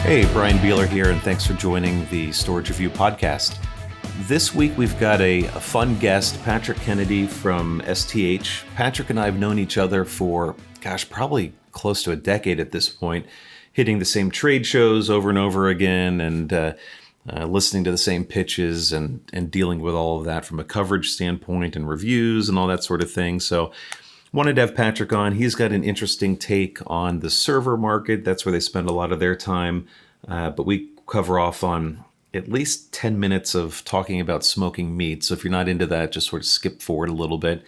Hey, Brian Beeler here, and thanks for joining the Storage Review podcast. This week we've got a fun guest, Patrick Kennedy from STH. Patrick and I have known each other for, probably close to a decade at this point, hitting the same trade shows over and over again and listening to the same pitches and dealing with all of that from a coverage standpoint and reviews and all that sort of thing. So wanted to have Patrick on. He's got an interesting take on the server market. That's where they spend a lot of their time. But we cover off on at least 10 minutes of talking about smoking meat. So if you're not into that, just sort of skip forward a little bit.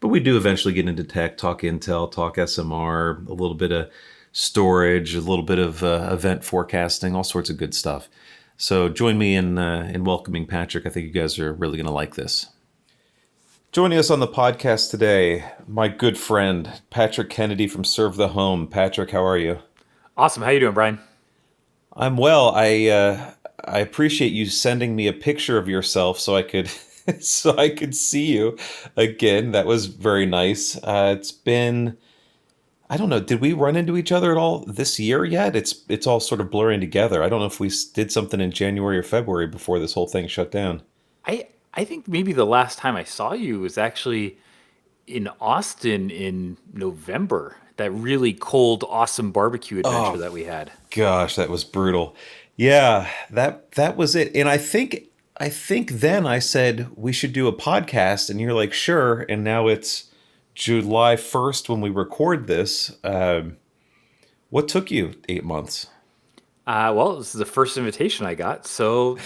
But we do eventually get into tech, talk Intel, talk SMR, a little bit of storage, a little bit of event forecasting, all sorts of good stuff. So join me in welcoming Patrick. I think you guys are really going to like this. Joining us on the podcast today, my good friend, Patrick Kennedy from Serve the Home. Patrick, how are you? Awesome. How you doing, Brian? I'm well. I appreciate you sending me a picture of yourself so I could see you again. That was very nice. It's been, I don't know, did we run into each other at all this year yet? It's all sort of blurring together. I don't know if we did something in January or February before this whole thing shut down. I think maybe the last time I saw you was actually in Austin in November. That really cold, awesome barbecue adventure that we had. Gosh, that was brutal. Yeah, that was it. And I think then I said we should do a podcast, and you're like, sure. And now it's July 1st when we record this. What took you 8 months? Well, this is the first invitation I got, so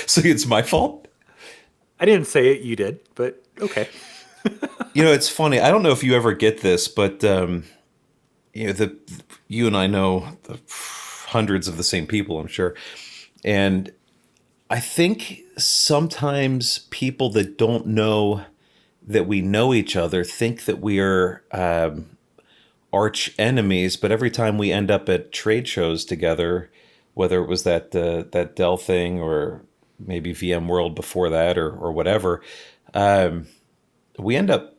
So it's my fault? I didn't say it, you did, but okay. It's funny. I don't know if you ever get this, but you and I know hundreds of the same people, I'm sure. And I think sometimes people that don't know that we know each other think that we are arch enemies, but every time we end up at trade shows together, whether it was that Dell thing or maybe VMworld before that or whatever, we end up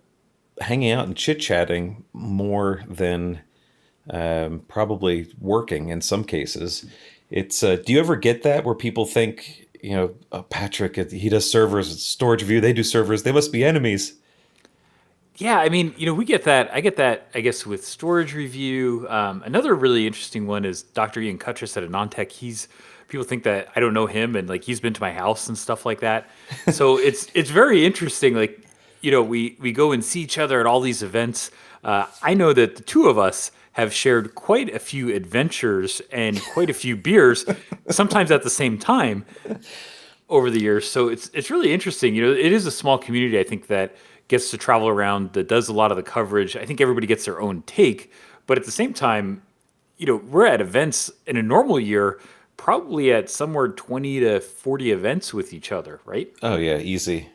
hanging out and chit-chatting more than probably working in some cases. It's do you ever get that where people think, Patrick, he does servers, StorageReview, they do servers, they must be enemies? Yeah, I mean, we get that. I get that, I guess, with StorageReview. Another really interesting one is Dr. Ian Cuttress at AnonTech. People think that I don't know him, and like he's been to my house and stuff like that. So it's very interesting. Like, we go and see each other at all these events. I know that the two of us have shared quite a few adventures and quite a few beers, sometimes at the same time over the years. So it's really interesting. It is a small community, I think, that gets to travel around, that does a lot of the coverage. I think everybody gets their own take, but at the same time, we're at events in a normal year, probably at somewhere 20 to 40 events with each other, right? Oh yeah, easy.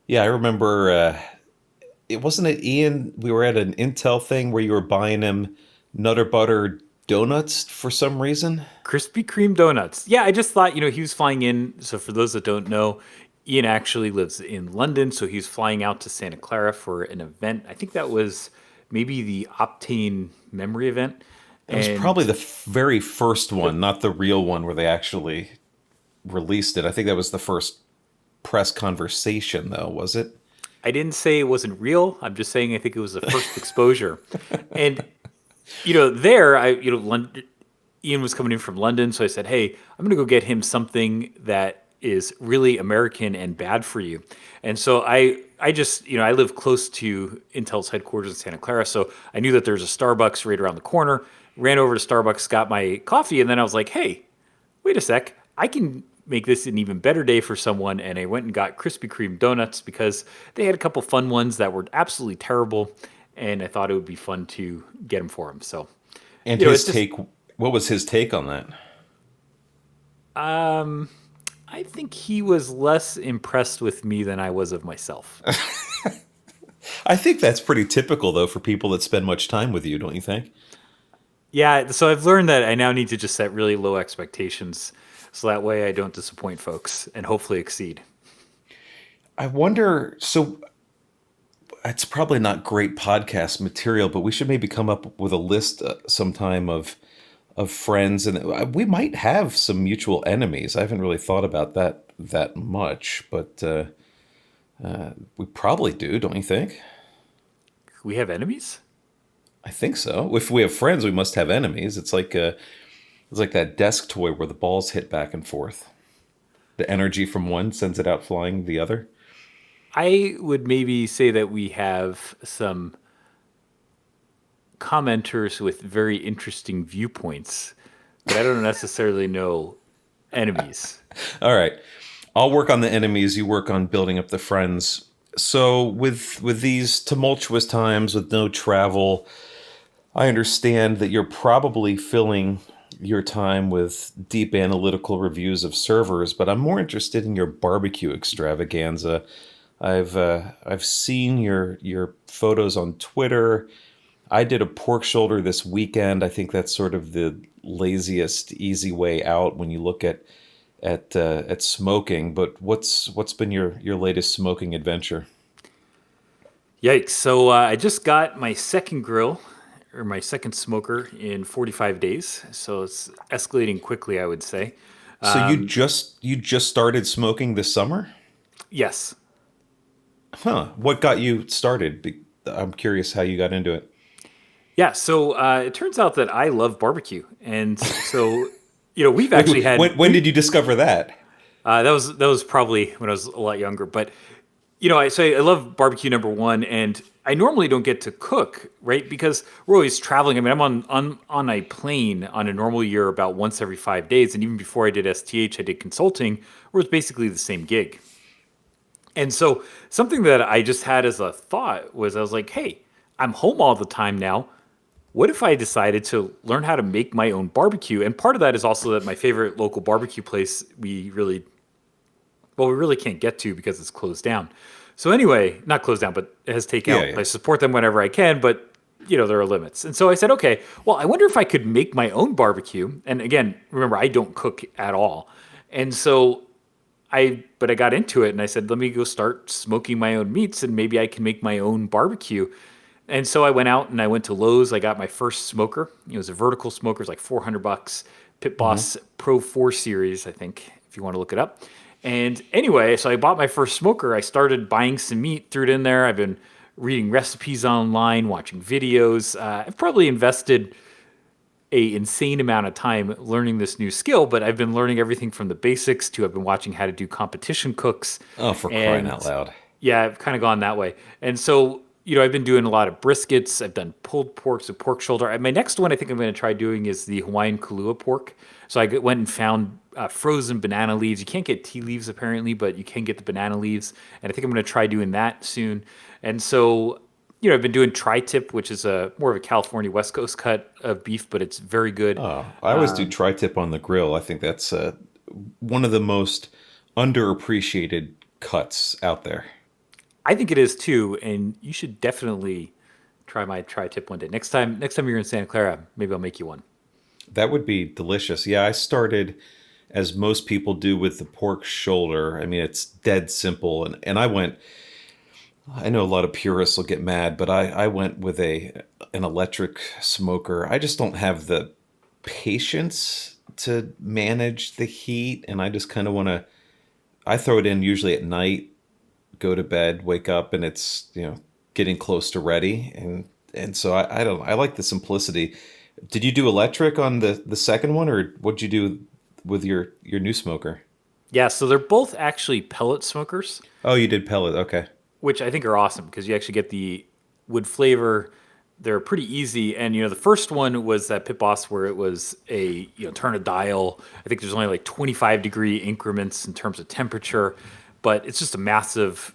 Yeah, I remember, wasn't it Ian, we were at an Intel thing where you were buying him Nutter Butter donuts for some reason? Krispy Kreme donuts. Yeah, I just thought, he was flying in. So for those that don't know, Ian actually lives in London, so he's flying out to Santa Clara for an event. I think that was maybe the Optane memory event. It was probably the very first one, not the real one where they actually released it. I think that was the first press conversation, though, was it? I didn't say it wasn't real. I'm just saying I think it was the first exposure. And, London, Ian was coming in from London, so I said, hey, I'm going to go get him something that is really American and bad for you. And so I just, I live close to Intel's headquarters in Santa Clara, so I knew that there's a Starbucks right around the corner. Ran over to Starbucks, got my coffee, and then I was like, hey, wait a sec, I can make this an even better day for someone. And I went and got Krispy Kreme donuts because they had a couple fun ones that were absolutely terrible, and I thought it would be fun to get them for him. So, and his take, what was his take on that? I think he was less impressed with me than I was of myself. I think that's pretty typical, though, for people that spend much time with you, don't you think? Yeah, so I've learned that I now need to just set really low expectations so that way I don't disappoint folks and hopefully exceed. I wonder, so it's probably not great podcast material, but we should maybe come up with a list sometime of of friends, and we might have some mutual enemies. I haven't really thought about that much, but we probably do, don't you think? We have enemies? I think so. If we have friends, we must have enemies. It's like that desk toy where the balls hit back and forth. The energy from one sends it out flying the other. I would maybe say that we have some commenters with very interesting viewpoints, but I don't necessarily know enemies. All right. I'll work on the enemies, you work on building up the friends. So with these tumultuous times with no travel, I understand that you're probably filling your time with deep analytical reviews of servers, but I'm more interested in your barbecue extravaganza. I've seen your photos on Twitter. I did a pork shoulder this weekend. I think that's sort of the laziest, easy way out when you look at smoking. But what's been your latest smoking adventure? Yikes. So I just got my second grill or my second smoker in 45 days. So it's escalating quickly, I would say. So you just started smoking this summer? Yes. Huh. What got you started? I'm curious how you got into it. Yeah. So it turns out that I love barbecue. And so, we've Wait, actually had, when did you discover that? that was probably when I was a lot younger, but I say I love barbecue number one, and I normally don't get to cook, right? Because we're always traveling. I mean, I'm on a plane on a normal year about once every 5 days, and even before I did STH, I did consulting, where it's basically the same gig. And so something that I just had as a thought was I was like, hey, I'm home all the time now. What if I decided to learn how to make my own barbecue? And part of that is also that my favorite local barbecue place, we really can't get to because it's closed down. So anyway, not closed down, but it has Yeah, takeout. yeah. I support them whenever I can, but there are limits. And so I said, okay, well, I wonder if I could make my own barbecue. And again, remember, I don't cook at all. And so but I got into it and I said, let me go start smoking my own meats and maybe I can make my own barbecue. And so I went out and I went to Lowe's. I got my first smoker. It was a vertical smoker, it's like $400. Pit Hmm. Boss Pro 4 Series, I think, if you want to look it up. And anyway, so I bought my first smoker. I started buying some meat, threw it in there. I've been reading recipes online, watching videos. I've probably invested a insane amount of time learning this new skill, but I've been learning everything from the basics to I've been watching how to do competition cooks. Oh, for crying out And loud. yeah, I've kind of gone that way. And so, I've been doing a lot of briskets. I've done pulled pork, so pork shoulder. My next one I think I'm going to try doing is the Hawaiian Kalua pork. So went and found frozen banana leaves. You can't get tea leaves apparently, but you can get the banana leaves. And I think I'm going to try doing that soon. And so, I've been doing tri-tip, which is a more of a California West Coast cut of beef, but it's very good. Oh, I always do tri-tip on the grill. I think that's one of the most underappreciated cuts out there. I think it is too, and you should definitely try my tri-tip one day. Next time you're in Santa Clara, maybe I'll make you one. That would be delicious. Yeah, I started as most people do with the pork shoulder. I mean, it's dead simple, and I know a lot of purists will get mad, but I went with an electric smoker. I just don't have the patience to manage the heat, and I just kind of want to. I throw it in usually at night, go to bed, wake up, and it's getting close to ready, and so I don't. I like the simplicity. Did you do electric on the second one, or what'd you do with your new smoker? Yeah, so they're both actually pellet smokers, Oh, you did pellet. Okay. which I think are awesome because you actually get the wood flavor. They're pretty easy, and the first one was that Pit Boss where it was a turn a dial. I think there's only like 25-degree increments in terms of temperature, but it's just a massive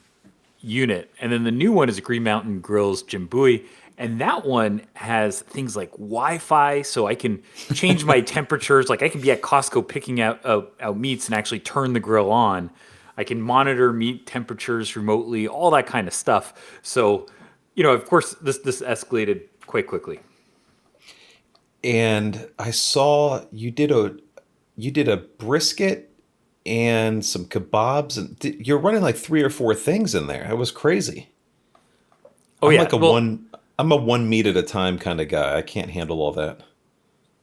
unit. And then the new one is a Green Mountain Grills Jimbui. And that one has things like Wi-Fi, so I can change my temperatures. Like I can be at Costco picking out meats and actually turn the grill on. I can monitor meat temperatures remotely, all that kind of stuff. So, of course, this escalated quite quickly. And I saw you did a brisket and some kebabs, and you're running like three or four things in there. It was crazy. Oh I'm yeah, like a well, one I'm a one meat at a time kind of guy. I can't handle all that.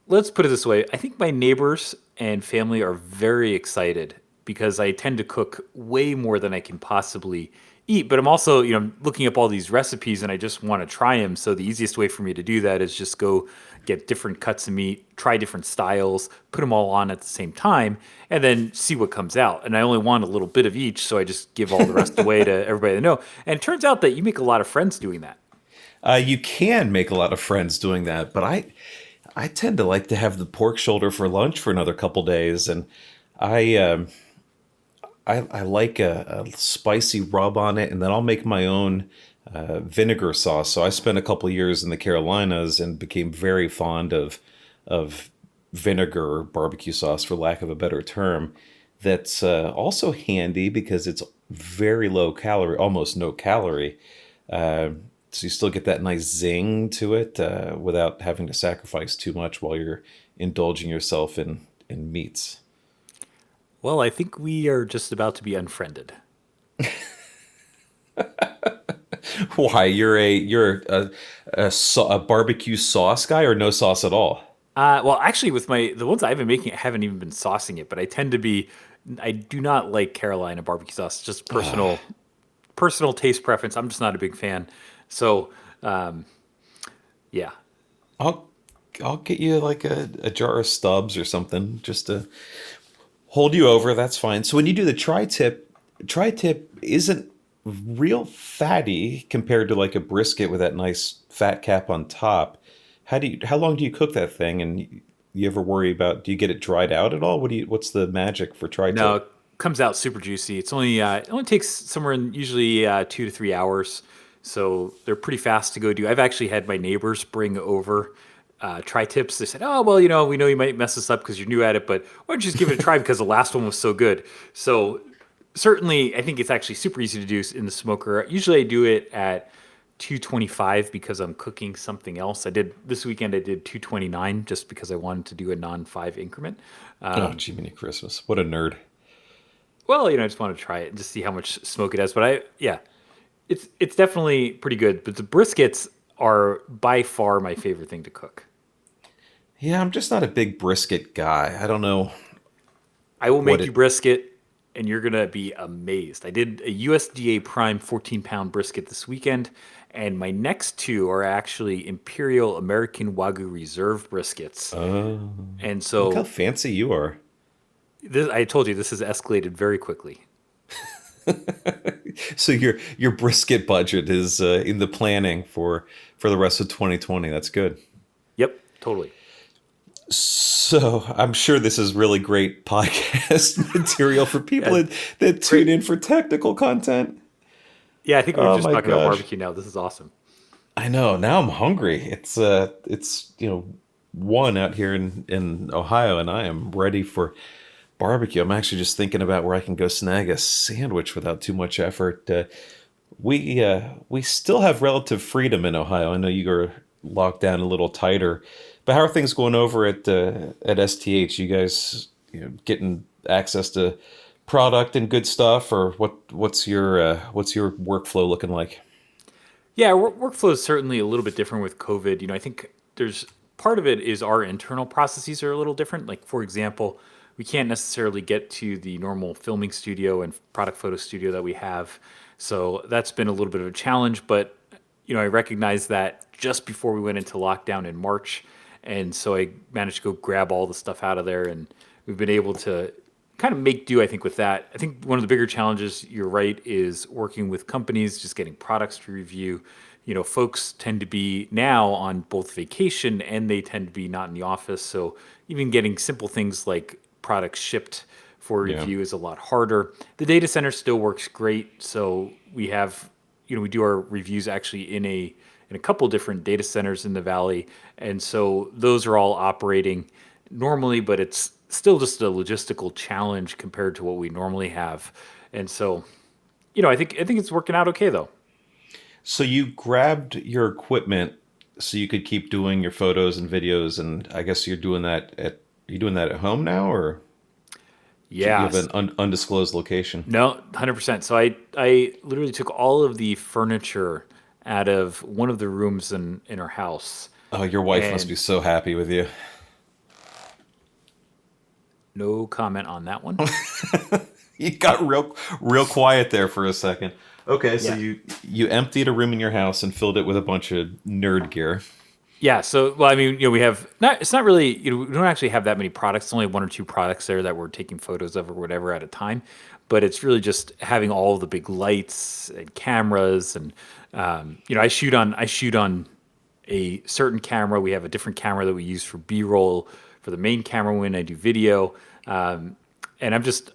let's put it this way. I think my neighbors and family are very excited because I tend to cook way more than I can possibly eat. But I'm also, looking up all these recipes and I just want to try them. So the easiest way for me to do that is just go get different cuts of meat, try different styles, put them all on at the same time, and then see what comes out. And I only want a little bit of each, so I just give all the rest away to everybody I know. And it turns out that you make a lot of friends doing that. You can make a lot of friends doing that, but I tend to like to have the pork shoulder for lunch for another couple days, and I I like a spicy rub on it, and then I'll make my own vinegar sauce. So I spent a couple years in the Carolinas and became very fond of vinegar or barbecue sauce, for lack of a better term. That's also handy because it's very low calorie, almost no calorie. Uh, so you still get that nice zing to it without having to sacrifice too much while you're indulging yourself in meats. Well, I think we are just about to be unfriended. Why you're a barbecue sauce guy or no sauce at all? Well, actually, with the ones I've been making, I haven't even been saucing it, but I tend to be. I do not like Carolina barbecue sauce. Just personal taste preference. I'm just not a big fan. So, um, yeah. I'll I'll get you like a jar of stubs or something just to hold you over. That's fine. So when you do the tri-tip isn't real fatty compared to like a brisket with that nice fat cap on top. How long do you cook that thing? And you ever worry about, do you get it dried out at all? What's the magic for No, tri-tip? it comes out super juicy. It only takes somewhere in usually 2 to 3 hours, so they're pretty fast to go do. I've actually had my neighbors bring over tri-tips. They said, "Oh, well, we know you might mess this up because you're new at it, but why don't you just give it a try because the last one was so good." So certainly, I think it's actually super easy to do in the smoker. Usually, I do it at 225 because I'm cooking something else. I did this weekend. I did 229 just because I wanted to do a non-5 increment. Oh, Jiminy Christmas. What a nerd. Well, I just want to try it and just see how much smoke it has. But yeah, it's definitely pretty good. But the briskets are by far my favorite thing to cook. Yeah, I'm just not a big brisket guy. I don't know I will what make you it. brisket, and you're gonna be amazed. I did a USDA Prime 14-pound brisket this weekend, and my next two are actually Imperial American Wagyu Reserve briskets. Oh, And look how so fancy you are. I told you this has escalated very quickly. So your brisket budget is in the planning for the rest of 2020. That's good. Yep, totally. So I'm sure this is really great podcast material for people Yeah, that tune great. in for technical content. Yeah, I think we were Oh just my talking about gosh. barbecue now. This is awesome. I know. Now I'm hungry. It's one out here in Ohio, and I am ready for barbecue. I'm actually just thinking about where I can go snag a sandwich without too much effort. We still have relative freedom in Ohio. I know you are locked down a little tighter, but how are things going over at STH? You guys, getting access to product and good stuff, or what's your workflow looking like? Yeah, workflow is certainly a little bit different with COVID. I think there's part of it is our internal processes are a little different. Like, for example, we can't necessarily get to the normal filming studio and product photo studio that we have. So that's been a little bit of a challenge. But, I recognized that just before we went into lockdown in March. And so I managed to go grab all the stuff out of there. And we've been able to kind of make do, I think, with that. I think one of the bigger challenges, you're right, is working with companies, just getting products to review. Folks tend to be now on both vacation and they tend to be not in the office. So even getting simple things like products shipped for Yeah. review is a lot harder. The data center still works great. So we do our reviews actually in a couple different data centers in the valley, and so those are all operating normally, but it's still just a logistical challenge compared to what we normally have. And so, I think it's working out okay though. So you grabbed your equipment so you could keep doing your photos and videos, and I guess you doing that at home now, or do you have Yes. an undisclosed location? No, 100%. So I literally took all of the furniture out of one of the rooms in our house. Oh, your wife must be And so happy with you. No comment on that one. You got real quiet there for a second. Okay, so Yeah. you emptied a room in your house and filled it with a bunch of nerd gear. Yeah. So, well, I mean, we have not, it's not really, we don't actually have that many products. It's only one or two products there that we're taking photos of or whatever at a time. But it's really just having all of the big lights and cameras. And, I shoot on a certain camera. We have a different camera that we use for B-roll for the main camera when I do video. And I'm just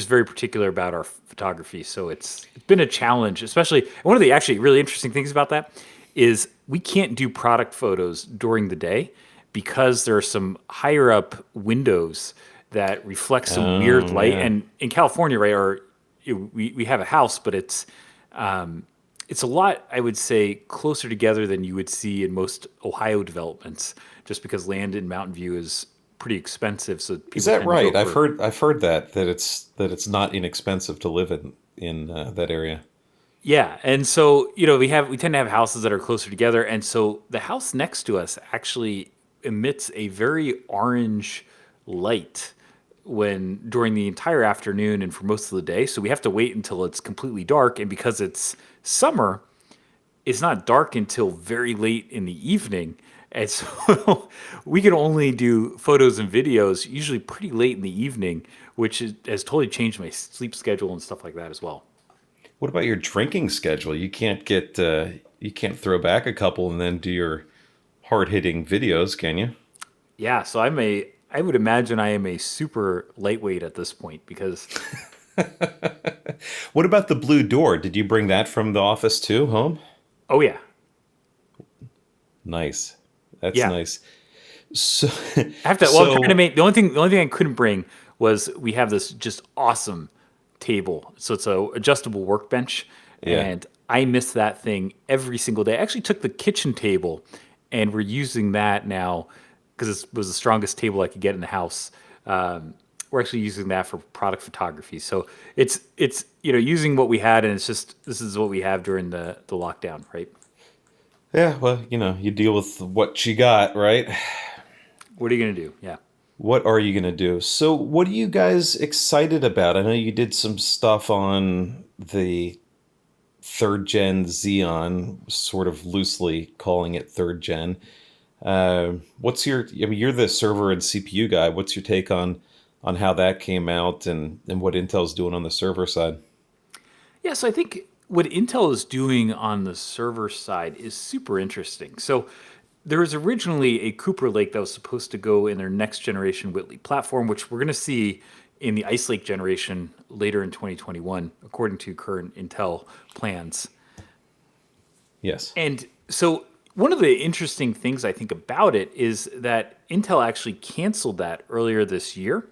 very particular about our photography. So it's been a challenge, especially one of the actually really interesting things about that is we can't do product photos during the day because there are some higher up windows that reflect some weird Oh light. yeah. And in California, right, we have a house, but it's a lot, I would say, closer together than you would see in most Ohio developments, just because land in Mountain View is pretty expensive, so Is people that tend to go right? for. I've heard that it's not inexpensive to live in that area. Yeah, and so we tend to have houses that are closer together, and so the house next to us actually emits a very orange light when during the entire afternoon and for most of the day. So we have to wait until it's completely dark, and because it's summer, it's not dark until very late in the evening. And so we can only do photos and videos usually pretty late in the evening, has totally changed my sleep schedule and stuff like that as well. What about your drinking schedule? You can't throw back a couple and then do your hard hitting videos, can you? Yeah, so I would imagine I am a super lightweight at this point because, What about the blue door? Did you bring that from the office too, home? oh yeah, Nice. That's yeah. nice. So, I have to. Well, I'm trying to so make the only thing I couldn't bring was we have this just awesome table. So it's a adjustable workbench, yeah. and I miss that thing every single day. I actually took the kitchen table, and we're using that now because it was the strongest table I could get in the house. We're actually using that for product photography. So it's using what we had, and it's just this is what we have during the lockdown, right? Yeah, well, you deal with what you got, right? What are you gonna do? Yeah. What are you going to do? So, what are you guys excited about? I know you did some stuff on the third gen Xeon, sort of loosely calling it third gen. I mean, you're the server and CPU guy. What's your take on how that came out and what Intel's doing on the server side? Yeah, so I think what Intel is doing on the server side is super interesting. So there was originally a Cooper Lake that was supposed to go in their next generation Whitley platform, which we're going to see in the Ice Lake generation later in 2021, according to current Intel plans. Yes. And so one of the interesting things I think about it is that Intel actually canceled that earlier this year.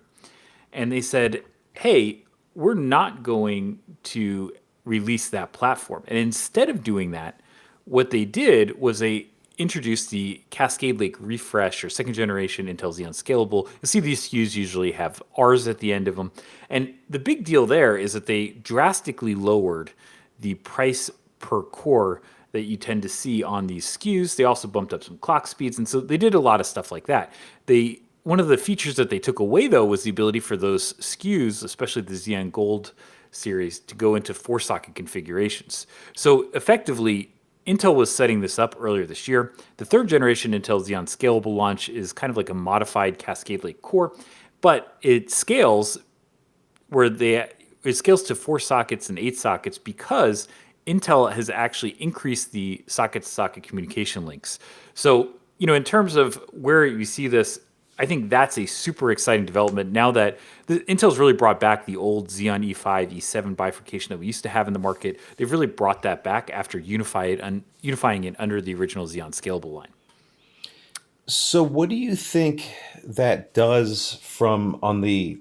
And they said, hey, we're not going to release that platform. And instead of doing that, what they did was they introduced the Cascade Lake Refresh or second generation Intel Xeon Scalable. You see these SKUs usually have R's at the end of them. And the big deal there is that they drastically lowered the price per core that you tend to see on these SKUs. They also bumped up some clock speeds. And so they did a lot of stuff like that. One of the features that they took away, though, was the ability for those SKUs, especially the Xeon Gold series, to go into four socket configurations. So effectively, Intel was setting this up earlier this year. The third generation Intel Xeon Scalable launch is kind of like a modified Cascade Lake Core, but where they it scales to four sockets and eight sockets because Intel has actually increased the socket to socket communication links. So, in terms of where you see this, I think that's a super exciting development now that Intel's really brought back the old Xeon E5, E7 bifurcation that we used to have in the market. They've really brought that back after unifying it under the original Xeon Scalable line. So, what do you think that does from on the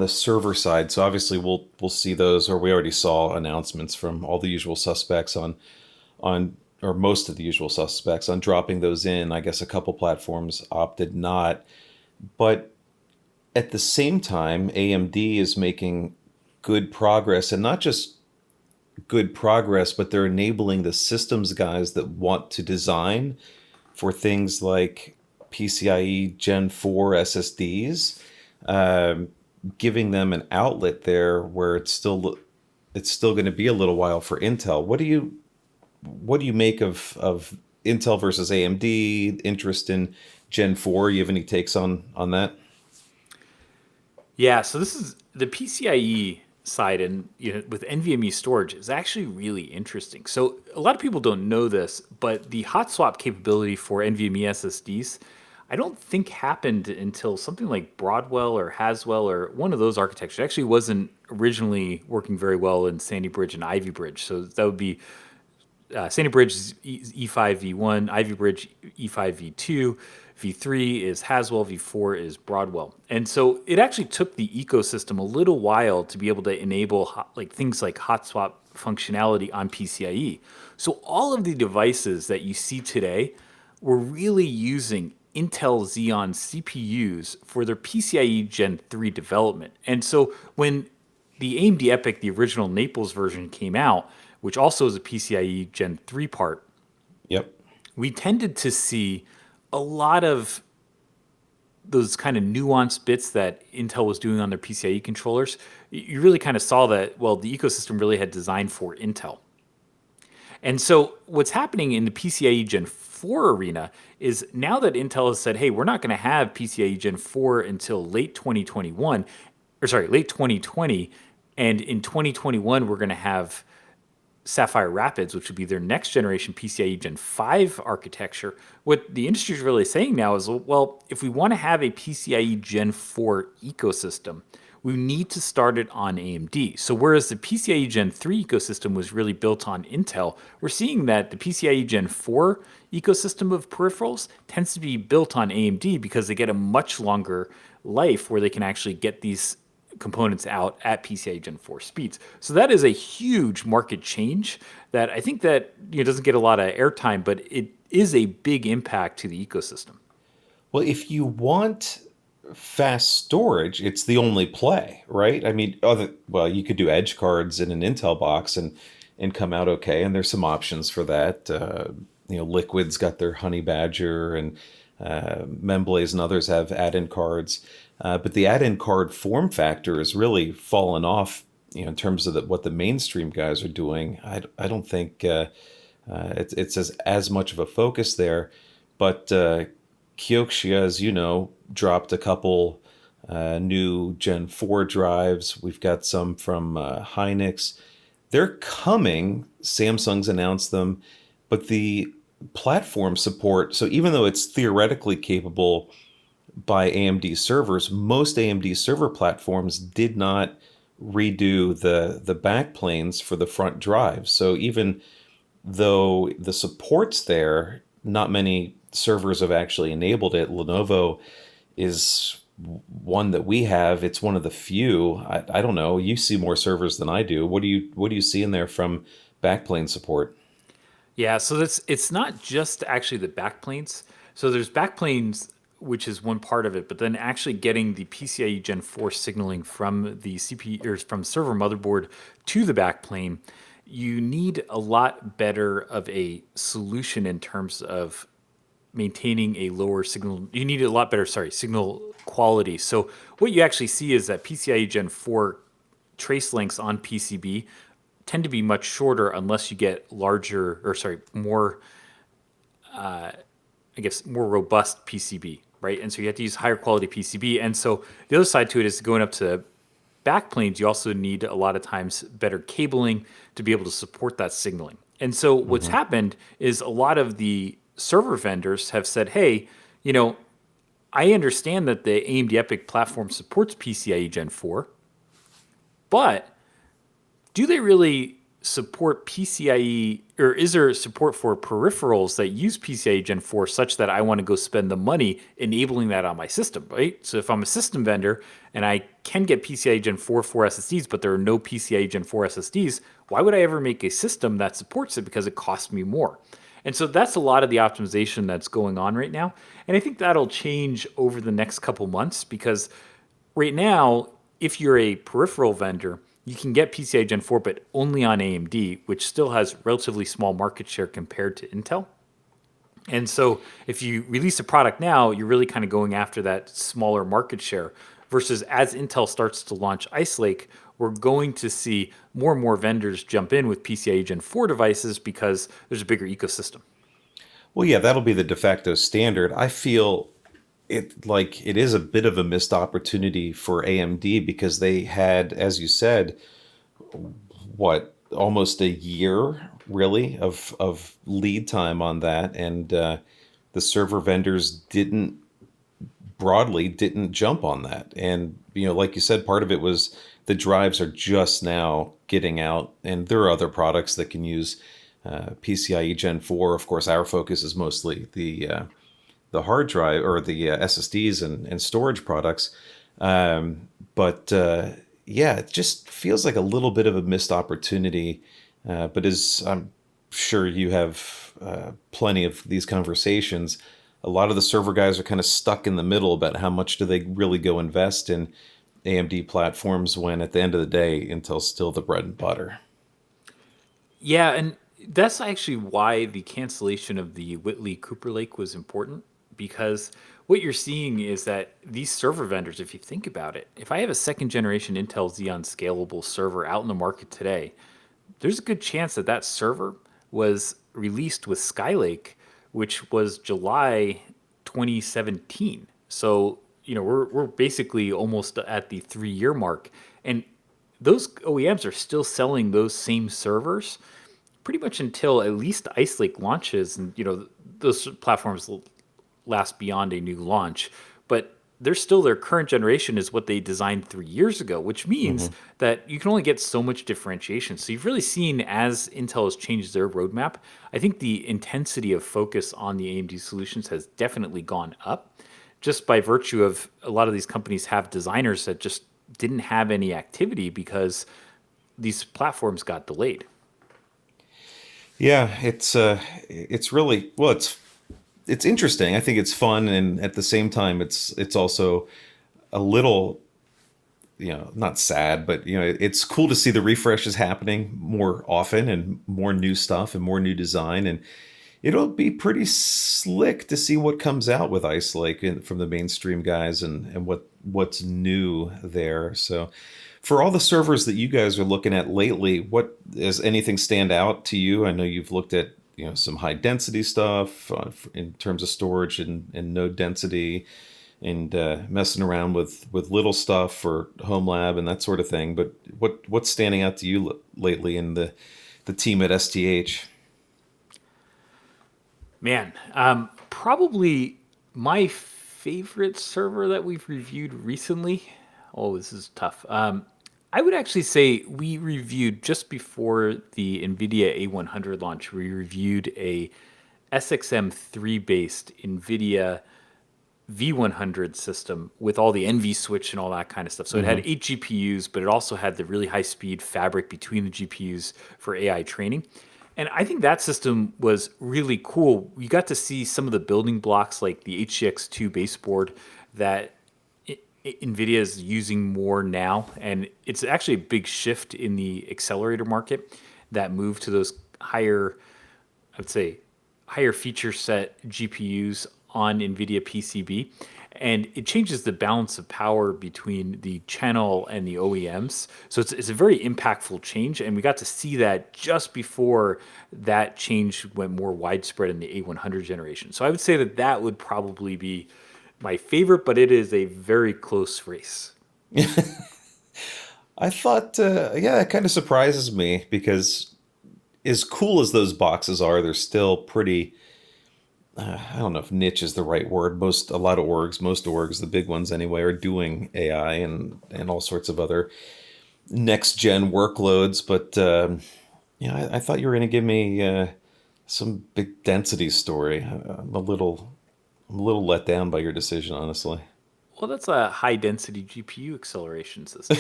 server side? So, obviously, we'll see those, or we already saw announcements from all the usual suspects on or most of the usual suspects on dropping those in. I guess a couple platforms opted not, but at the same time, AMD is making good progress, and not just good progress, but they're enabling the systems guys that want to design for things like PCIe Gen 4 SSDs. giving them an outlet there where it's still going to be a little while for Intel. What do you make of Intel versus AMD? Interest in Gen 4? You have any takes on that? Yeah, so this is the PCIe side, and with NVMe storage is actually really interesting. So a lot of people don't know this, but the hot swap capability for NVMe SSDs, I don't think happened until something like Broadwell or Haswell or one of those architectures. It actually wasn't originally working very well in Sandy Bridge and Ivy Bridge. So that would be Sandy Bridge is E5 V1, Ivy Bridge E5 V2, V3 is Haswell, V4 is Broadwell. And so it actually took the ecosystem a little while to be able to enable like things like hot swap functionality on PCIe. So all of the devices that you see today were really using Intel Xeon CPUs for their PCIe Gen 3 development. And so when the AMD EPYC, the original Naples version, came out, which also is a PCIe Gen 3 part, Yep. we tended to see a lot of those kind of nuanced bits that Intel was doing on their PCIe controllers. You really kind of saw that, well, the ecosystem really had designed for Intel. And so what's happening in the PCIe Gen 4 arena is now that Intel has said, hey, we're not going to have PCIe Gen 4 until late 2021, or sorry, late 2020. And in 2021, we're going to have Sapphire Rapids, which would be their next generation PCIe Gen 5 architecture. What the industry is really saying now is, well, if we want to have a PCIe Gen 4 ecosystem, we need to start it on AMD. So whereas the PCIe Gen 3 ecosystem was really built on Intel, we're seeing that the PCIe Gen 4 ecosystem of peripherals tends to be built on AMD because they get a much longer life where they can actually get these components out at PCIe Gen 4 speeds. So that is a huge market change that I think that doesn't get a lot of airtime, but it is a big impact to the ecosystem. Well, if you want fast storage, it's the only play, right? I mean, well, you could do edge cards in an Intel box and come out okay. And there's some options for that. Liquid's got their Honey Badger, and Memblaze and others have add-in cards. But the add-in card form factor has really fallen off, in terms of what the mainstream guys are doing. I don't think it's as much of a focus there. But Kioxia, as you know, dropped a couple new Gen 4 drives. We've got some from Hynix. They're coming. Samsung's announced them. But the platform support, so even though it's theoretically capable by AMD servers, most AMD server platforms did not redo the backplanes for the front drives. So even though the support's there, not many servers have actually enabled it. Lenovo is one that we have. It's one of the few. I don't know. You see more servers than I do. What do you see in there from backplane support? Yeah, so it's not just actually the backplanes. So there's backplanes, which is one part of it, but then actually getting the PCIe Gen 4 signaling from the CPU or from server motherboard to the backplane, you need a lot better of a solution in terms of maintaining a lower signal. You need a lot better, sorry, signal quality. So what you actually see is that PCIe Gen 4 trace lengths on PCB tend to be much shorter unless you get larger, or sorry, more, I guess, more robust PCB, right? And so you have to use higher quality PCB. And so the other side to it is going up to backplanes. You also need a lot of times better cabling to be able to support that signaling. And so what's happened is a lot of the server vendors have said, hey, I understand that the AMD EPYC platform supports PCIe Gen 4, but do they really support PCIe, or is there support for peripherals that use PCIe Gen 4 such that I want to go spend the money enabling that on my system, right? So if I'm a system vendor and I can get PCIe Gen 4 for SSDs, but there are no PCIe Gen 4 SSDs, why would I ever make a system that supports it? Because it costs me more. And so that's a lot of the optimization that's going on right now. And I think that'll change over the next couple months, because right now, if you're a peripheral vendor, you can get PCIe Gen 4, but only on AMD, which still has relatively small market share compared to Intel. And so if you release a product now, you're really kind of going after that smaller market share. versus as Intel starts to launch Ice Lake, we're going to see more and more vendors jump in with PCIe Gen 4 devices because there's a bigger ecosystem. Well, yeah, that'll be the de facto standard. I feel it is a bit of a missed opportunity for AMD because they had, as you said, what, almost a year really of lead time on that, and the server vendors didn't jump on that. And like you said, part of it was the drives are just now getting out, and there are other products that can use PCIe Gen 4. Of course, our focus is mostly the hard drive or the SSDs and storage products. But yeah, it just feels like a little bit of a missed opportunity. But as I'm sure you have plenty of these conversations, a lot of the server guys are kind of stuck in the middle about how much do they really go invest in AMD platforms when at the end of the day, Intel's still the bread and butter. Yeah, and that's actually why the cancellation of the Whitley Cooper Lake was important because what you're seeing is that these server vendors, if you think about it, if I have a second generation Intel Xeon scalable server out in the market today, there's a good chance that that server was released with Skylake, which was July 2017. So, we're basically almost at the 3 year mark. And those OEMs are still selling those same servers pretty much until at least Ice Lake launches. And, those platforms will last beyond a new launch. But they're still their current generation is what they designed 3 years ago, which means that you can only get so much differentiation. So you've really seen as Intel has changed their roadmap, I think the intensity of focus on the AMD solutions has definitely gone up just by virtue of a lot of these companies have designers that just didn't have any activity because these platforms got delayed. Yeah, it's really, well, it's interesting. I think it's fun, and at the same time, it's also a little, not sad, but it's cool to see the refreshes happening more often and more new stuff and more new design, and it'll be pretty slick to see what comes out with Ice Lake from the mainstream guys and what's new there. So, for all the servers that you guys are looking at lately, what does anything stand out to you? I know you've looked at some high density stuff in terms of storage and node density, and messing around with little stuff for home lab and that sort of thing. But what's standing out to you lately in the team at STH? Man, probably my favorite server that we've reviewed recently. Oh, this is tough. I would actually say we reviewed just before the NVIDIA A100 launch. We reviewed a SXM3 based NVIDIA V100 system with all the NV switch and all that kind of stuff. So it had 8 GPUs, but it also had the really high speed fabric between the GPUs for AI training. And I think that system was really cool. We got to see some of the building blocks like the HGX2 baseboard that NVIDIA is using more now. And it's actually a big shift in the accelerator market that moved to those higher, I would say, higher feature set GPUs on NVIDIA PCB. And it changes the balance of power between the channel and the OEMs. So it's a very impactful change. And we got to see that just before that change went more widespread in the A100 generation. So I would say that that would probably be my favorite, but it is a very close race. I thought, yeah, it kind of surprises me because as cool as those boxes are, they're still pretty. I don't know if niche is the right word. Most orgs, the big ones anyway, are doing AI and all sorts of other next gen workloads. But yeah, I thought you were going to give me some big density story. I'm a little let down by your decision, honestly. Well, that's a high density GPU acceleration system.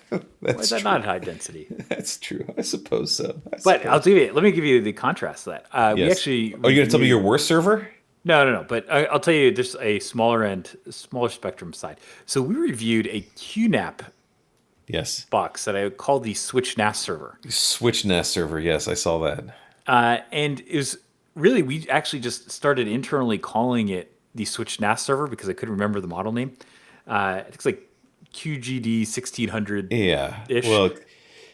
Why is That's that true. not high density? That's true. I suppose so. I But suppose. let me give you the contrast to that. We Yes. actually Are you going to tell me your reviewed, worst server? no. But I'll tell you just a smaller spectrum side. So we reviewed a QNAP Yes. box that I would call the Switch NAS server. Switch Nest server. Yes, I saw that. And it was really, we actually just started internally calling it the Switch NAS server because I couldn't remember the model name. I think it's like QGD 1600 Yeah. ish. Well,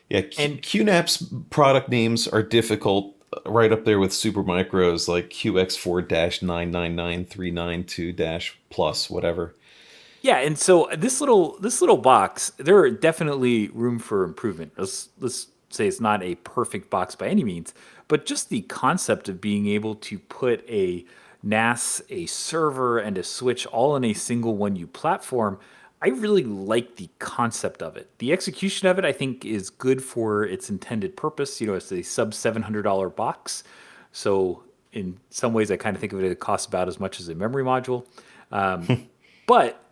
yeah, And QNAP's product names are difficult, right up there with Supermicro's like QX4-999392- plus whatever. yeah, and so this little box, there are definitely room for improvement. Let's say it's not a perfect box by any means, but just the concept of being able to put a NAS, a server, and a switch all in a single one U platform, I really like the concept of it. The execution of it, I think, is good for its intended purpose. It's a sub $700 box, so in some ways, I kind of think of it, it costs about as much as a memory module. But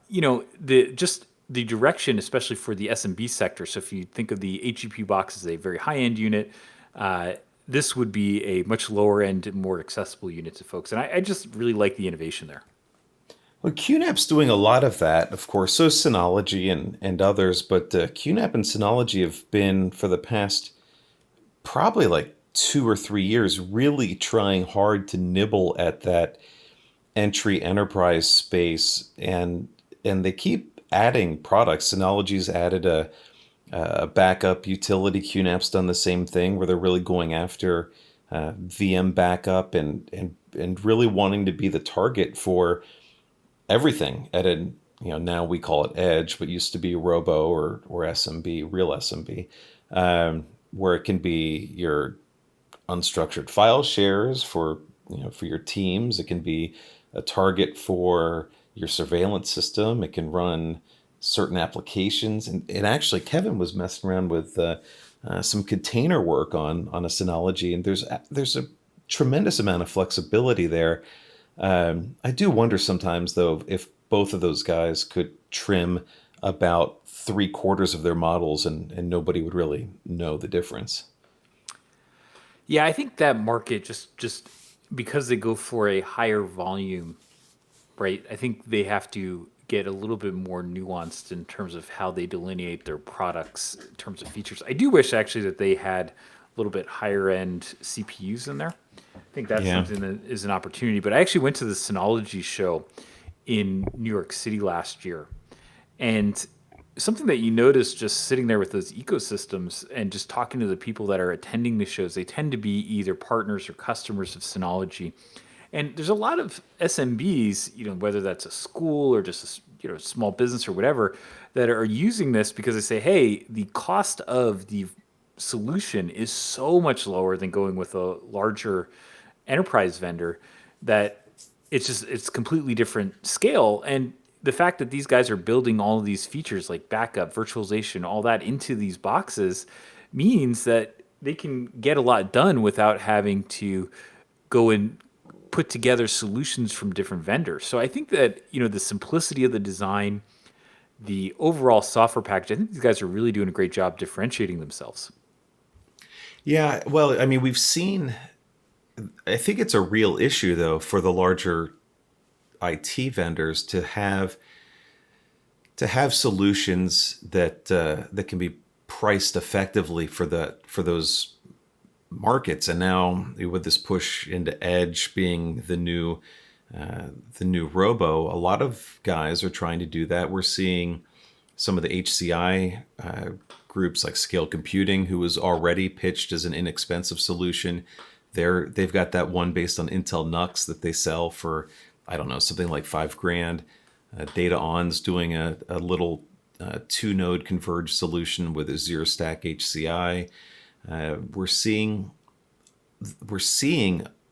the direction, especially for the SMB sector. So if you think of the HGP box as a very high end unit, uh, this would be a much lower end, more accessible unit to folks. And I just really like the innovation there. Well, QNAP's doing a lot of that, of course. So is Synology and others, but QNAP and Synology have been for the past probably like 2 or 3 years really trying hard to nibble at that entry enterprise space, and they keep adding products. Synology's added a backup utility. QNAP's done the same thing where they're really going after VM backup and really wanting to be the target for everything at a, now we call it edge, but used to be robo or SMB, real SMB, where it can be your unstructured file shares for, for your teams. It can be a target for your surveillance system. It can run certain applications. And actually, Kevin was messing around with some container work on a Synology, and there's a tremendous amount of flexibility there. I do wonder sometimes, though, if both of those guys could trim about 3/4 of their models, and nobody would really know the difference. Yeah, I think that market just because they go for a higher volume, right? I think they have to get a little bit more nuanced in terms of how they delineate their products in terms of features. I do wish actually that they had a little bit higher end CPUs in there. I think that's Yeah. something that is an opportunity. But I actually went to the Synology show in New York City last year, and something that you notice just sitting there with those ecosystems and just talking to the people that are attending the shows, they tend to be either partners or customers of Synology. And there's a lot of SMBs, whether that's a school or just a small business or whatever, that are using this because they say, hey, the cost of the solution is so much lower than going with a larger enterprise vendor that it's completely different scale. And the fact that these guys are building all of these features like backup, virtualization, all that into these boxes means that they can get a lot done without having to go and put together solutions from different vendors. So I think that, the simplicity of the design, the overall software package, I think these guys are really doing a great job differentiating themselves. Yeah, well, I mean, we've seen. I think it's a real issue though for the larger IT vendors to have solutions that can be priced effectively for those markets. And now with this push into edge being the new robo, a lot of guys are trying to do that. We're seeing some of the HCI groups like Scale Computing, who was already pitched as an inexpensive solution. They've got that one based on Intel NUCs that they sell for, I don't know, something like 5 grand. Data On's doing a little two-node converged solution with a zero stack HCI. We're seeing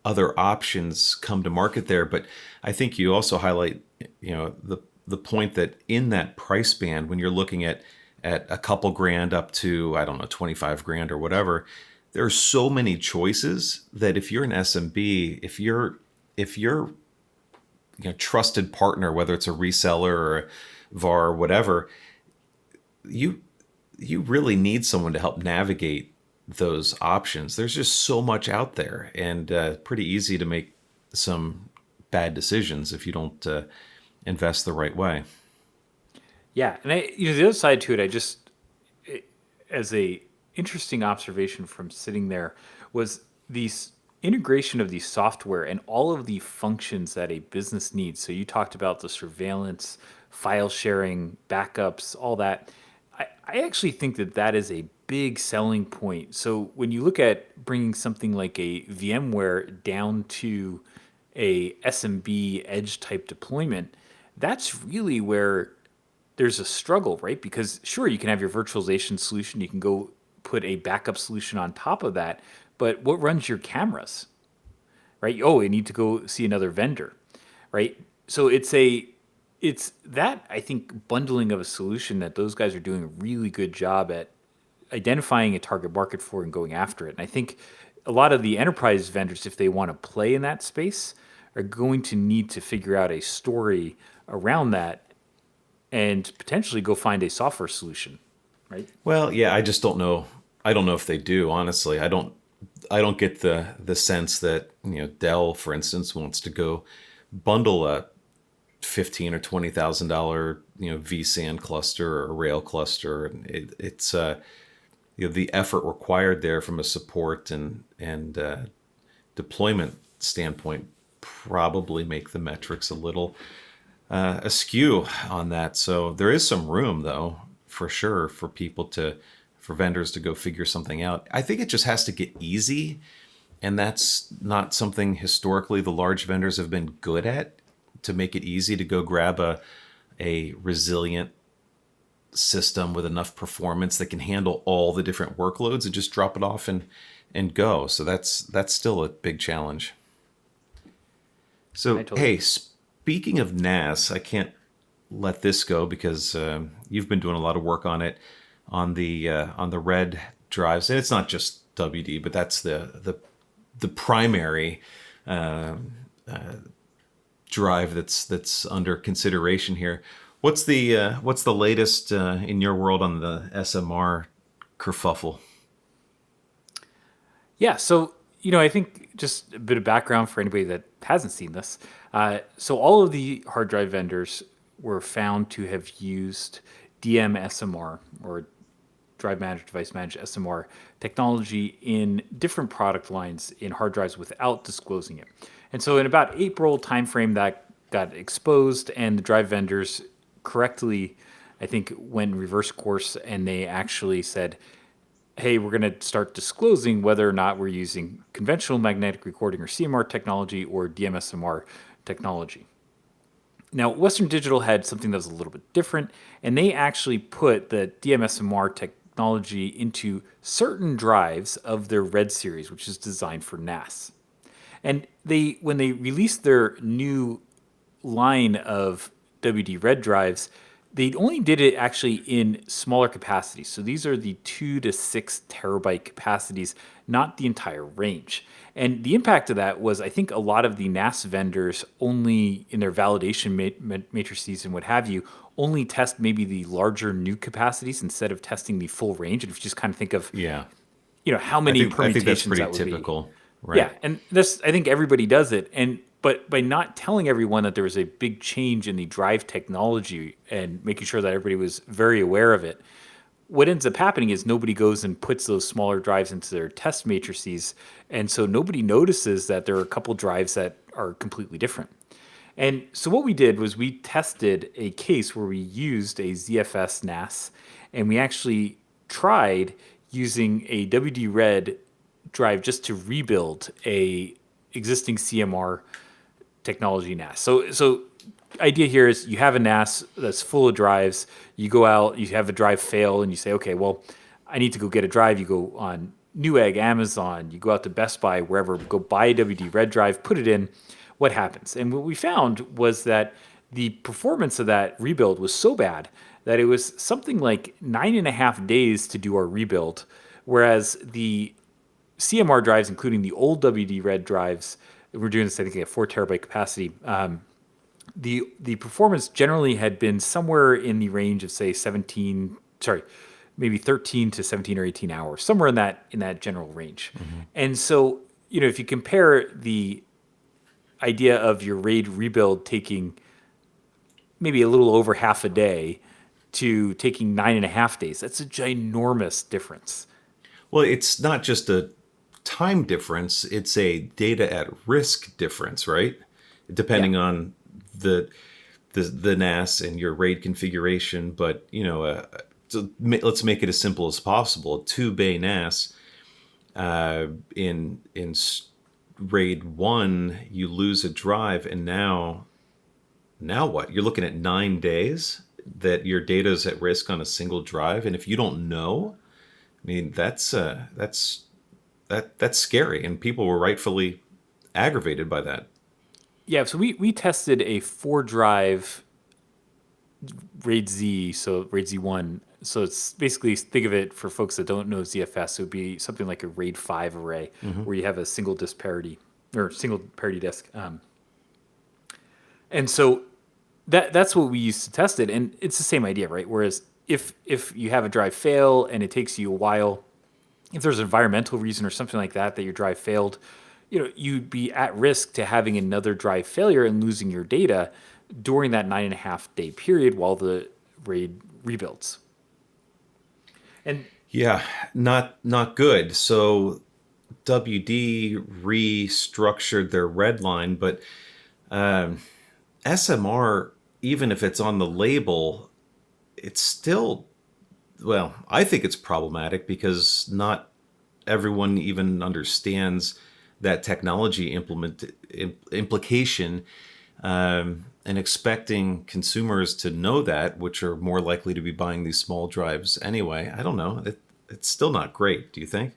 other options come to market there, but I think you also highlight, the point that in that price band, when you're looking at a couple grand up to, I don't know, 25 grand or whatever, there are so many choices that if you're an SMB, if you're trusted partner, whether it's a reseller or a VAR or whatever, you you really need someone to help navigate those options. There's just so much out there, and pretty easy to make some bad decisions if you don't invest the right way. Yeah, and the other side to it, as a interesting observation from sitting there was these integration of the software and all of the functions that a business needs. So you talked about the surveillance, file sharing, backups, all that. I actually think that that is a big selling point. So when you look at bringing something like a VMware down to a SMB edge type deployment, that's really where there's a struggle, right? Because sure, you can have your virtualization solution, you can go put a backup solution on top of that, but what runs your cameras, right? Oh, you need to go see another vendor, right? So it's that I think bundling of a solution that those guys are doing a really good job at identifying a target market for and going after it. And I think a lot of the enterprise vendors, if they want to play in that space, are going to need to figure out a story around that and potentially go find a software solution, right? Well, yeah, I just don't know. I don't know if they do. Honestly, I don't get the sense that Dell, for instance, wants to go bundle a $15,000 or $20,000 vSAN cluster or a rail cluster. It's the effort required there from a support and deployment standpoint probably make the metrics a little askew on that. So there is some room, though, for sure, for vendors to go figure something out. I think it just has to get easy, and that's not something historically the large vendors have been good at, to make it easy to go grab a resilient system with enough performance that can handle all the different workloads and just drop it off and go. So that's still a big challenge. So, hey, speaking of NAS, I can't let this go because you've been doing a lot of work on it on the red drives, and it's not just WD, but that's the primary drive that's under consideration here. What's the latest in your world on the SMR kerfuffle? Yeah, so I think just a bit of background for anybody that hasn't seen this. So all of the hard drive vendors were found to have used DMSMR, or drive managed, device managed SMR technology, in different product lines in hard drives without disclosing it. And so in about April timeframe, that got exposed, and the drive vendors correctly, I think, went reverse course, and they actually said, hey, we're going to start disclosing whether or not we're using conventional magnetic recording or CMR technology or DMSMR technology. Now, Western Digital had something that was a little bit different, and they actually put the DMSMR technology into certain drives of their Red series, which is designed for NAS. And when they released their new line of WD Red drives, they only did it actually in smaller capacities. So these are the 2 to 6 terabyte capacities, not the entire range. And the impact of that was, I think a lot of the NAS vendors only, in their validation matrices and what have you, only test maybe the larger new capacities instead of testing the full range. And if you just kind of think of, how many permutations I think that's pretty that would typical, be. right? Yeah, and this, I think everybody does it. But by not telling everyone that there was a big change in the drive technology and making sure that everybody was very aware of it, what ends up happening is nobody goes and puts those smaller drives into their test matrices. And so nobody notices that there are a couple drives that are completely different. And so what we did was we tested a case where we used a ZFS NAS, and we actually tried using a WD Red drive just to rebuild a existing CMR technology NAS. So idea here is you have a NAS that's full of drives. You go out, you have a drive fail, and you say, okay, well, I need to go get a drive. You go on Newegg, Amazon, you go out to Best Buy, wherever, go buy a WD Red drive, put it in. What happens? And what we found was that the performance of that rebuild was so bad that it was something like 9.5 days to do our rebuild, whereas the CMR drives, including the old WD Red drives, we're doing this, I think, at 4 terabyte capacity. The performance generally had been somewhere in the range of, say, maybe 13 to 17 or 18 hours, somewhere in that general range. Mm-hmm. And so, if you compare the idea of your RAID rebuild taking maybe a little over half a day to taking 9.5 days, that's a ginormous difference. Well, it's not just a time difference. It's a data at risk difference, right? Depending on the NAS and your RAID configuration. But so let's make it as simple as possible. A 2-bay NAS in RAID 1, you lose a drive, and now what? You're looking at 9 days that your data is at risk on a single drive, and if you don't know, I mean that's scary, and people were rightfully aggravated by that. Yeah, so we tested a 4 drive RAID Z, so RAID Z1. So it's basically, think of it for folks that don't know ZFS, it would be something like a RAID 5 array where you have a single disk parity or single parity disk. And so that's what we used to test it, and it's the same idea, right? Whereas if you have a drive fail and it takes you a while, if there's an environmental reason or something like that your drive failed, you'd be at risk to having another drive failure and losing your data during that 9.5 day period while the RAID rebuilds. And Yeah, not good. So WD restructured their red line, but SMR, even if it's on the label, it's still, well, I think it's problematic because not everyone even understands that technology implication, and expecting consumers to know that, which are more likely to be buying these small drives anyway. I don't know. It's still not great, do you think?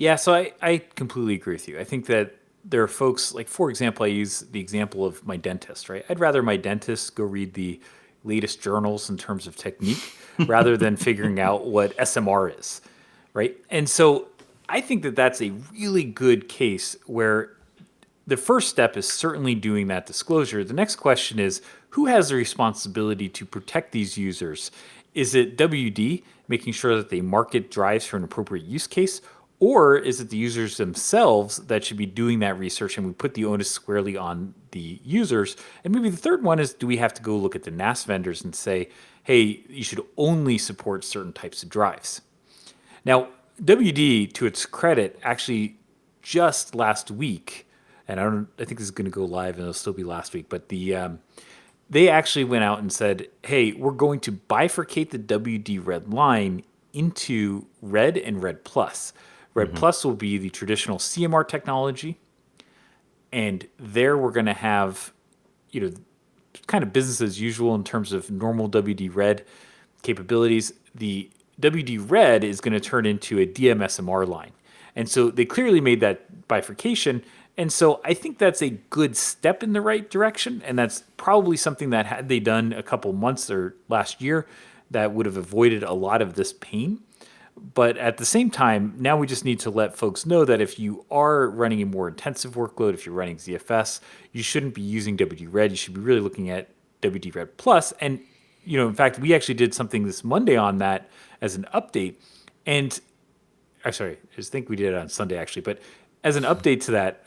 yeah, so I completely agree with you. I think that there are folks, like, for example, I use the example of my dentist, right? I'd rather my dentist go read the latest journals in terms of technique rather than figuring out what SMR is, right? And so I think that that's a really good case where the first step is certainly doing that disclosure. The next question is, who has the responsibility to protect these users? Is it WD making sure that they market drives for an appropriate use case? Or is it the users themselves that should be doing that research, and we put the onus squarely on the users? And maybe the third one is, do we have to go look at the NAS vendors and say, hey, you should only support certain types of drives? Now, WD, to its credit, actually just last week, and I think this is going to go live and it'll still be last week, but they actually went out and said, hey, we're going to bifurcate the WD Red line into Red and Red Plus. Red Plus will be the traditional CMR technology, and there we're going to have, kind of business as usual in terms of normal WD Red capabilities. The WD Red is going to turn into a DMSMR line. And so they clearly made that bifurcation. And so I think that's a good step in the right direction. And that's probably something that, had they done a couple months or last year, that would have avoided a lot of this pain. But at the same time, now we just need to let folks know that if you are running a more intensive workload, if you're running ZFS, you shouldn't be using WD Red. You should be really looking at WD Red Plus. And, in fact, we actually did something this Monday on that as an update. And I'm sorry, I just think we did it on Sunday, actually. But as an update to that,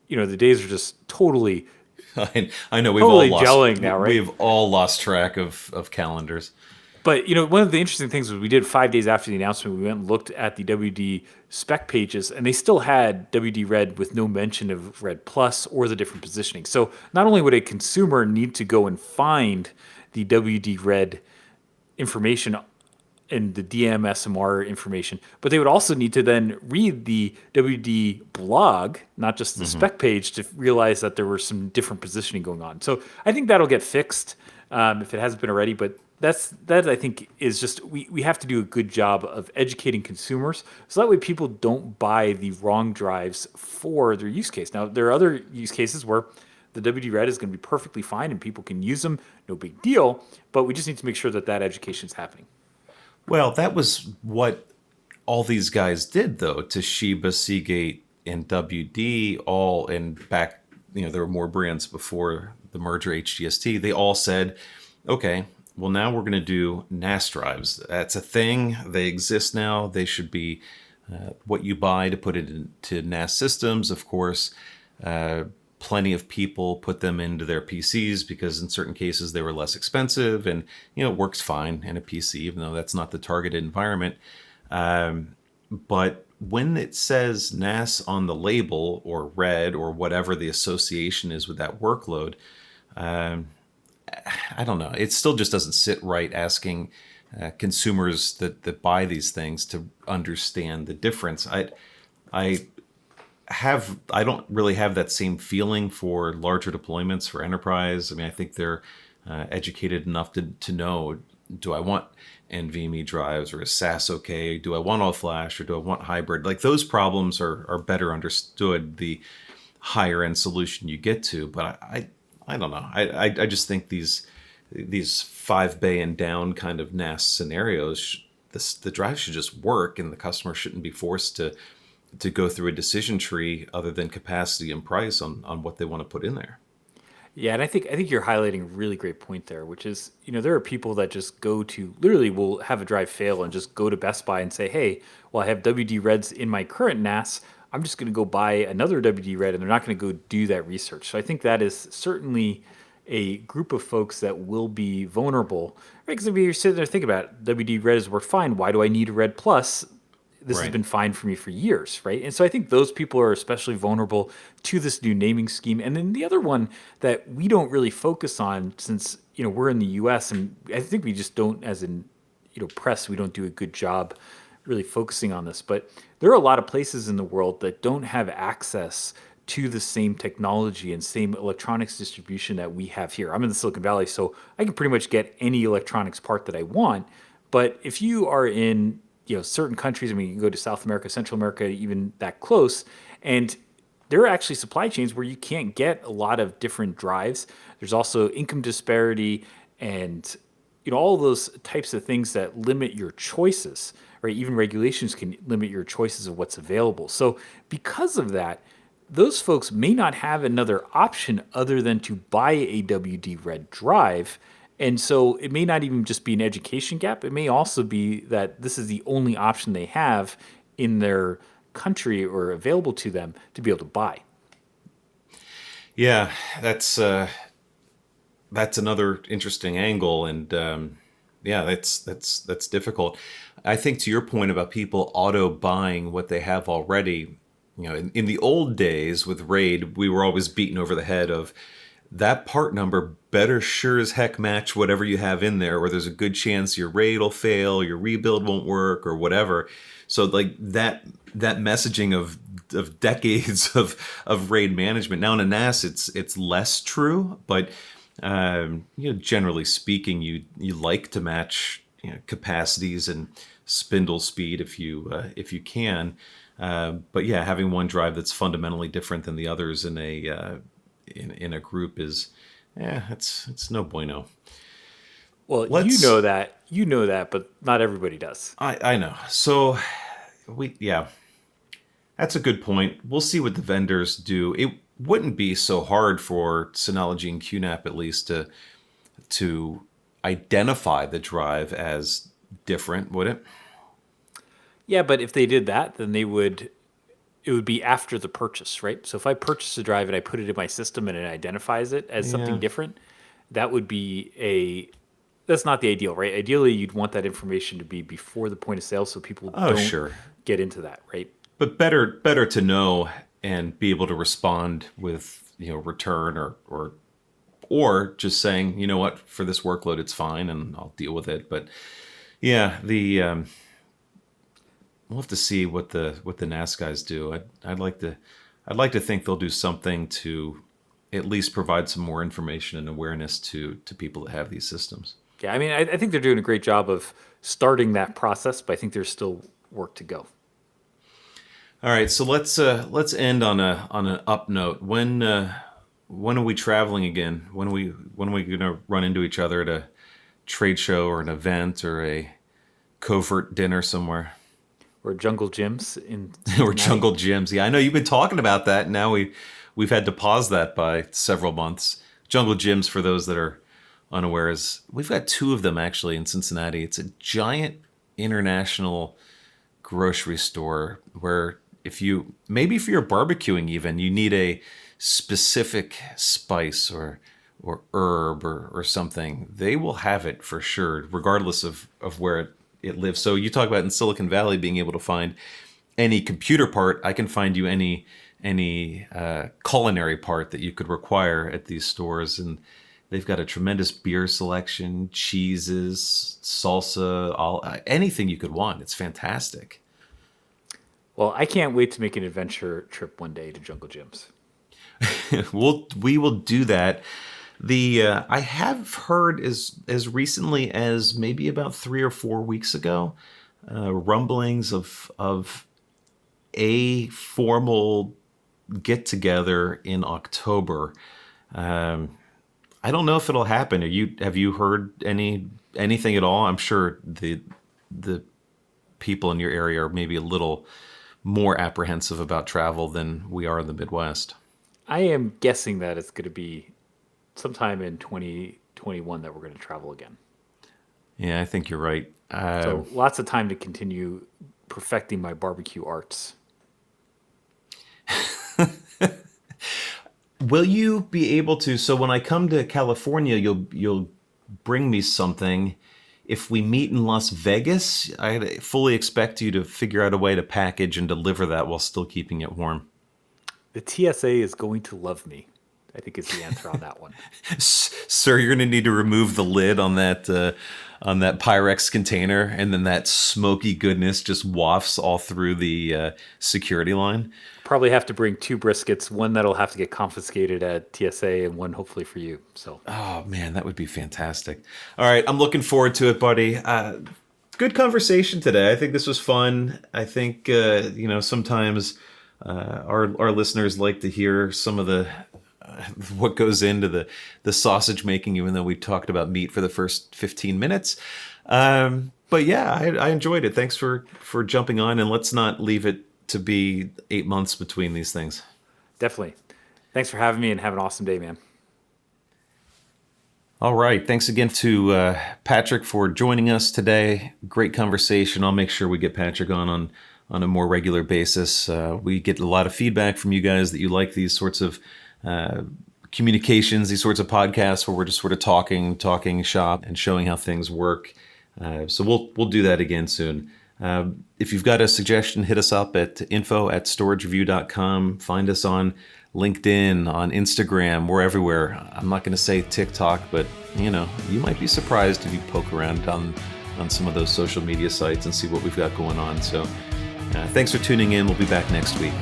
the days are just totally I know we've totally all lost, gelling now, right? We've all lost track of calendars. But, one of the interesting things was we did 5 days after the announcement, we went and looked at the WD spec pages, and they still had WD Red with no mention of Red Plus or the different positioning. So not only would a consumer need to go and find the WD Red information and the DMSMR information, but they would also need to then read the WD blog, not just the spec page, to realize that there were some different positioning going on. So I think that'll get fixed if it hasn't been already, but that I think is just, we have to do a good job of educating consumers so that way people don't buy the wrong drives for their use case. Now, there are other use cases where the WD Red is going to be perfectly fine and people can use them, no big deal, but we just need to make sure that education is happening. Well, that was what all these guys did, though. Toshiba, Seagate, and WD, all in back, there were more brands before the merger, HGST. They all said, okay, well, now we're going to do NAS drives. That's a thing. They exist now. They should be what you buy to put it into NAS systems. Of course, plenty of people put them into their PCs because in certain cases they were less expensive, and it works fine in a PC, even though that's not the targeted environment. But when it says NAS on the label or red or whatever the association is with that workload, um, I don't know. It still just doesn't sit right asking consumers that buy these things to understand the difference. I I don't really have that same feeling for larger deployments for enterprise. I mean, I think they're educated enough to know, do I want NVMe drives, or is SAS okay? Do I want all flash, or do I want hybrid? Like, those problems are better understood the higher end solution you get to. But I don't know. I just think these 5 bay and down kind of NAS scenarios, the drive should just work, and the customer shouldn't be forced to go through a decision tree other than capacity and price on what they want to put in there. Yeah, and I think you're highlighting a really great point there, which is, there are people that just go to, literally will have a drive fail and just go to Best Buy and say, hey, well, I have WD Reds in my current NAS. I'm just going to go buy another WD Red, and they're not going to go do that research. So I think that is certainly a group of folks that will be vulnerable, right? Because if you're sitting there thinking about it, WD Red is worked fine. Why do I need a Red Plus? This has Right. been fine for me for years, right? And so I think those people are especially vulnerable to this new naming scheme. And then the other one that we don't really focus on, since we're in the U.S. and I think we just don't, as in press, we don't do a good job really focusing on this. But there are a lot of places in the world that don't have access to the same technology and same electronics distribution that we have here. I'm in the Silicon Valley, so I can pretty much get any electronics part that I want. But if you are in certain countries, I mean, you can go to South America, Central America, even that close, and there are actually supply chains where you can't get a lot of different drives. There's also income disparity and all those types of things that limit your choices, right? Even regulations can limit your choices of what's available. So because of that, those folks may not have another option other than to buy a WD Red drive. And so it may not even just be an education gap. It may also be that this is the only option they have in their country or available to them to be able to buy. Yeah, that's another interesting angle, and yeah, that's difficult. I think, to your point about people auto buying what they have already, in the old days with RAID, we were always beaten over the head of that part number better sure as heck match whatever you have in there, or there's a good chance your RAID will fail, your rebuild won't work, or whatever. So, like, that messaging of decades of RAID management. Now in a NAS, it's less true, but generally speaking, you like to match capacities and spindle speed if you can. But yeah, having one drive that's fundamentally different than the others in a group is, it's no bueno. Well, Let's. you know that, but not everybody does. I know. So yeah, that's a good point. We'll see what the vendors do. It wouldn't be so hard for Synology and QNAP at least to identify the drive as different, would it? Yeah, but if they did that, then it would be after the purchase, right? So if I purchase a drive and I put it in my system and it identifies it as something Yeah. different, that would be that's not the ideal, right? Ideally, you'd want that information to be before the point of sale so people Oh, don't sure. get into that, right? But better to know and be able to respond with return, or just saying, you know what, for this workload it's fine and I'll deal with it. But yeah, we'll have to see what the NAS guys do. I'd like to think they'll do something to at least provide some more information and awareness to people that have these systems. Yeah, I mean, I think they're doing a great job of starting that process, but I think there's still work to go. All right, so let's end on an up note. When are we traveling again? When are we gonna run into each other at a trade show or an event or a covert dinner somewhere? Or jungle gyms in Or Cincinnati. jungle gyms? Yeah, I know you've been talking about that. Now we've had to pause that by several months. Jungle gyms, for those that are unaware, is we've got two of them actually in Cincinnati. It's a giant international grocery store where, maybe if you're barbecuing even, you need a specific spice or herb or something, they will have it for sure, regardless of where it lives. So you talk about in Silicon Valley being able to find any computer part, I can find you any culinary part that you could require at these stores. And they've got a tremendous beer selection, cheeses, salsa, anything you could want. It's fantastic. Well, I can't wait to make an adventure trip one day to Jungle Gyms. We will do that. I have heard as recently as maybe about 3 or 4 weeks ago, rumblings of a formal get together in October. I don't know if it'll happen. Have you heard anything at all? I'm sure the people in your area are maybe a little more apprehensive about travel than we are in the Midwest. I am guessing that it's going to be sometime in 2021 that we're going to travel again. Yeah, I think you're right. So lots of time to continue perfecting my barbecue arts. Will you be able to? So when I come to California, you'll bring me something. If we meet in Las Vegas, I fully expect you to figure out a way to package and deliver that while still keeping it warm. The TSA is going to love me, I think is the answer on that one. Sir, you're going to need to remove the lid on that Pyrex container, and then that smoky goodness just wafts all through the security line. Probably have to bring 2 briskets, one that'll have to get confiscated at TSA and one hopefully for you. So, oh man, that would be fantastic. All right, I'm looking forward to it, buddy. Good conversation today. I think this was fun. I think sometimes our listeners like to hear some of the what goes into the sausage making, even though we talked about meat for the first 15 minutes. But yeah, I enjoyed it. Thanks for jumping on, and let's not leave it to be 8 months between these things. Definitely. Thanks for having me, and have an awesome day, man. All right. Thanks again to Patrick for joining us today. Great conversation. I'll make sure we get Patrick on a more regular basis. We get a lot of feedback from you guys that you like these sorts of communications, these sorts of podcasts where we're just sort of talking shop and showing how things work. So we'll do that again soon. If you've got a suggestion, hit us up at info@storagereview.com. Find us on LinkedIn, on Instagram. We're everywhere. I'm not going to say TikTok, but you might be surprised if you poke around on some of those social media sites and see what we've got going on. So thanks for tuning in. We'll be back next week.